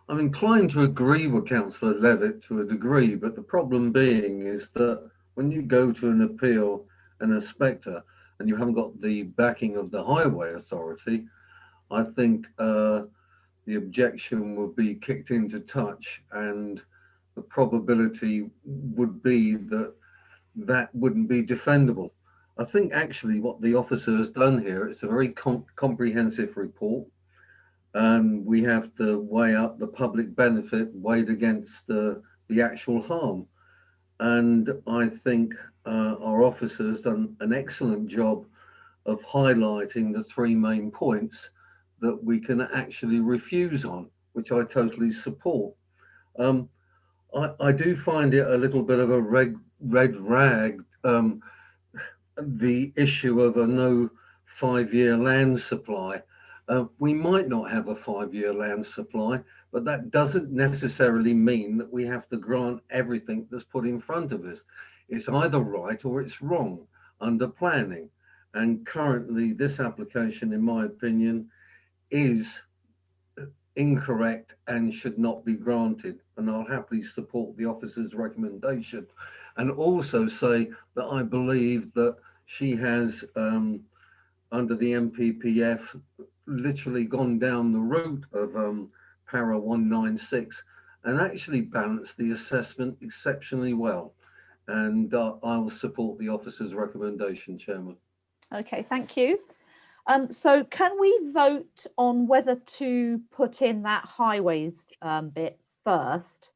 S14: I'm inclined to agree with Councillor Levitt to a degree, but the problem being is that when you go to an appeal and a inspector and you haven't got the backing of the highway authority, I think the objection would be kicked into touch, and the probability would be that that wouldn't be defendable. I think actually what the officer has done here, it's a very comprehensive report. We have to weigh up the public benefit weighed against the actual harm. And I think our officer has done an excellent job of highlighting the three main points that we can actually refuse on, which I totally support. I do find it a little bit of a red rag, the issue of a no 5-year land supply. We might not have a 5-year land supply, but that doesn't necessarily mean that we have to grant everything that's put in front of us. It's either right or it's wrong under planning. And currently this application, in my opinion, is incorrect and should not be granted. And I'll happily support the officer's recommendation, and also say that I believe that she has, under the MPPF, literally gone down the route of para 196 and actually balanced the assessment exceptionally well. And I will support the officer's recommendation, Chairman.
S2: Okay, thank you. So can we vote on whether to put in that highways bit first,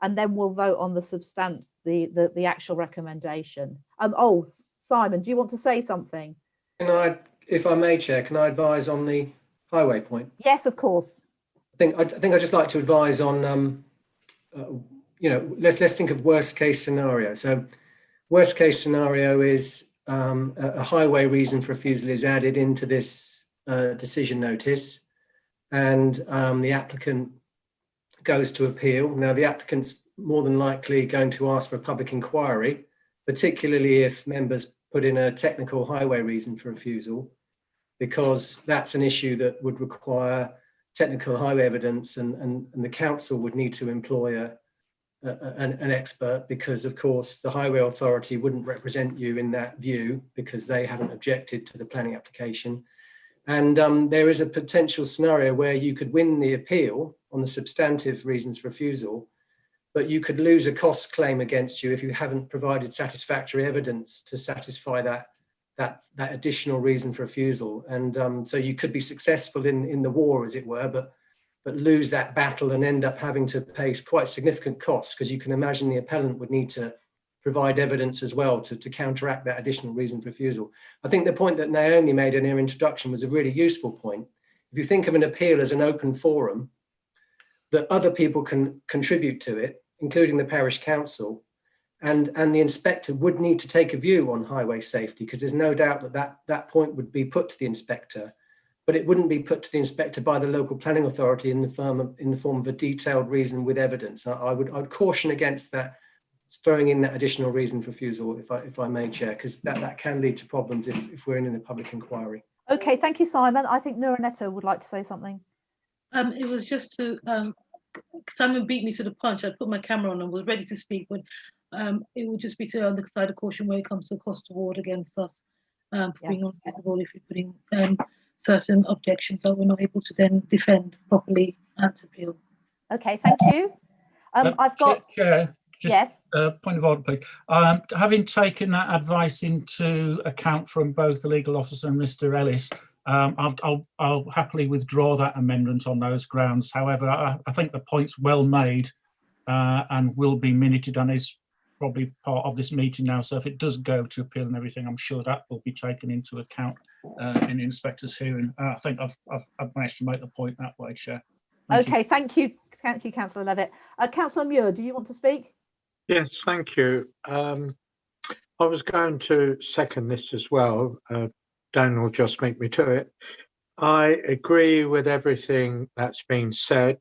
S2: and then we'll vote on the actual recommendation? Oh, Simon, do you want to say something?
S10: Can I, if I may, Chair, can I advise on the highway point?
S2: Yes, of course.
S10: I think I'd just like to advise on, let's think of worst case scenario. So worst case scenario is a highway reason for refusal is added into this decision notice, and the applicant goes to appeal. Now, the applicant's more than likely going to ask for a public inquiry, particularly if members put in a technical highway reason for refusal, because that's an issue that would require technical highway evidence, and the council would need to employ an expert, because of course the highway authority wouldn't represent you in that view because they haven't objected to the planning application. And there is a potential scenario where you could win the appeal on the substantive reasons for refusal, but you could lose a cost claim against you if you haven't provided satisfactory evidence to satisfy that additional reason for refusal. And so you could be successful in the war, as it were, but lose that battle and end up having to pay quite significant costs, because you can imagine the appellant would need to provide evidence as well to counteract that additional reason for refusal. I think the point that Naomi made in her introduction was a really useful point. If you think of an appeal as an open forum, that other people can contribute to it, including the parish council, and the inspector would need to take a view on highway safety, because there's no doubt that point would be put to the inspector, but it wouldn't be put to the inspector by the local planning authority in the form of a detailed reason with evidence. I'd caution against that, throwing in that additional reason for refusal, if I may, Chair, because that can lead to problems if we're in a public inquiry.
S2: Okay, thank you, Simon. I think Nura Neto would like to say something.
S15: It was just to, Simon beat me to the punch. I put my camera on and was ready to speak, but it would just be to on the side of caution when it comes to the cost award against us for being unreasonable if you're putting certain objections that we're not able to then defend properly and appeal.
S2: Okay, thank you. I've got...
S12: Chair, just
S2: yes.
S12: Point of order, please. Having taken that advice into account from both the legal officer and Mr. Ellis, I'll happily withdraw that amendment on those grounds. However, I think the point's well made and will be minuted and is probably part of this meeting now. So if it does go to appeal and everything, I'm sure that will be taken into account in the inspector's hearing. I think I've managed to make the point that way, Chair.
S2: Thank you, Councillor Levitt. Councillor Muir, do you want to speak?
S4: Yes, thank you. I was going to second this as well. Dan will just make me to it. I agree with everything that's been said.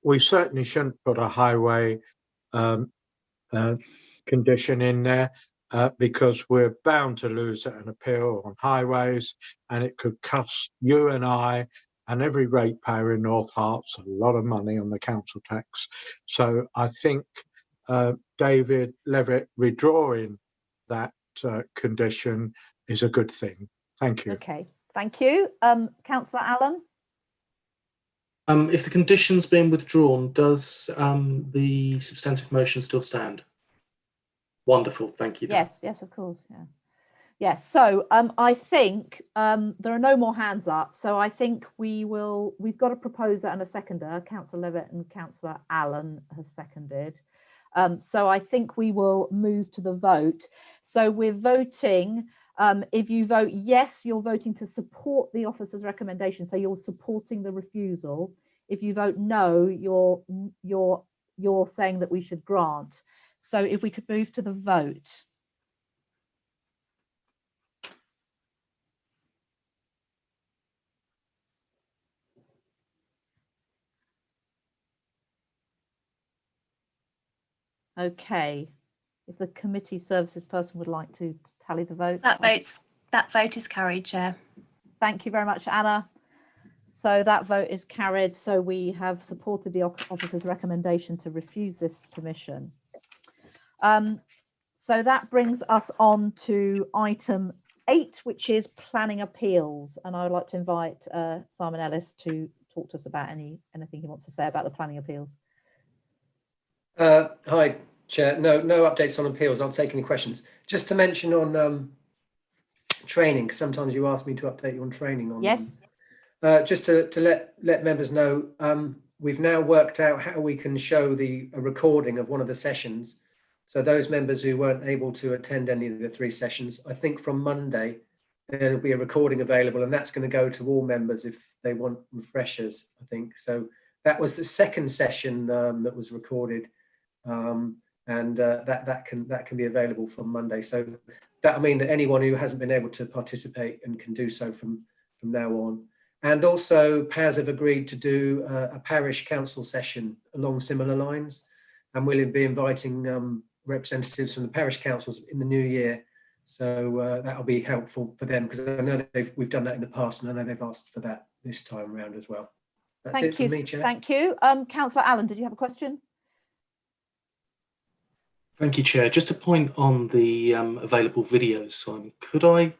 S4: We certainly shouldn't put a highway condition in there because we're bound to lose an appeal on highways, and it could cost you and I and every ratepayer in North Herts a lot of money on the council tax. So I think David Levitt withdrawing that condition is a good thing. Thank you.
S2: Okay, thank you. Councillor Allen?
S1: If the condition's been withdrawn, does the substantive motion still stand? Wonderful, thank you.
S2: Yes, of course, yeah. Yes, so I think there are no more hands up, so I think we've got a proposer and a seconder. Councillor Levitt and Councillor Allen has seconded. So I think we will move to the vote. So we're voting, if you vote yes, you're voting to support the officer's recommendation, so you're supporting the refusal. If you vote no, you're saying that we should grant. So if we could move to the vote. Okay, if the committee services person would like to tally the votes.
S3: That vote is carried, Chair.
S2: Thank you very much, Anna. So that vote is carried. So we have supported the officer's recommendation to refuse this permission. So that brings us on to item 8, which is planning appeals. And I would like to invite Simon Ellis to talk to us about anything he wants to say about the planning appeals.
S10: Hi, Chair. No updates on appeals. I'll take any questions. Just to mention on training, because sometimes you ask me to update you on training.
S2: Yes.
S10: Just to let members know, we've now worked out how we can show a recording of one of the sessions. So those members who weren't able to attend any of the 3 sessions, I think from Monday, there'll be a recording available, and that's going to go to all members if they want refreshers, I think. So that was the second session that was recorded, and that can be available from Monday. So that'll mean that anyone who hasn't been able to participate and can do so from now on. And also PAS have agreed to do a parish council session along similar lines, and we'll be inviting representatives from the parish councils in the new year. So that'll be helpful for them, because I know we've done that in the past, and I know they've asked for that this time around as well. That's it from me, Chair.
S2: Thank you. Councillor Allen, did you have a question?
S1: Thank you, Chair. Just a point on the available videos, Simon. Could I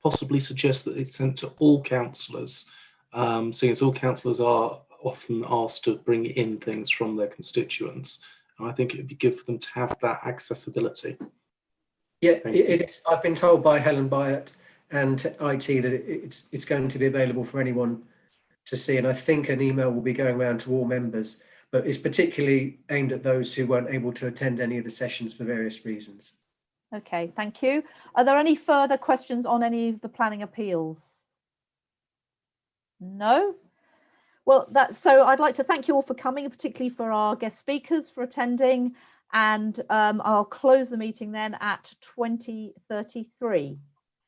S1: possibly suggest that it's sent to all councillors, seeing as all councillors are often asked to bring in things from their constituents? And I think it would be good for them to have that accessibility.
S10: Yeah, it is. I've been told by Helen Byatt and IT that it's going to be available for anyone to see, and I think an email will be going around to all members, but it's particularly aimed at those who weren't able to attend any of the sessions for various reasons.
S2: Okay, thank you. Are there any further questions on any of the planning appeals? No? Well, so I'd like to thank you all for coming, particularly for our guest speakers for attending, and I'll close the meeting then at 20:33.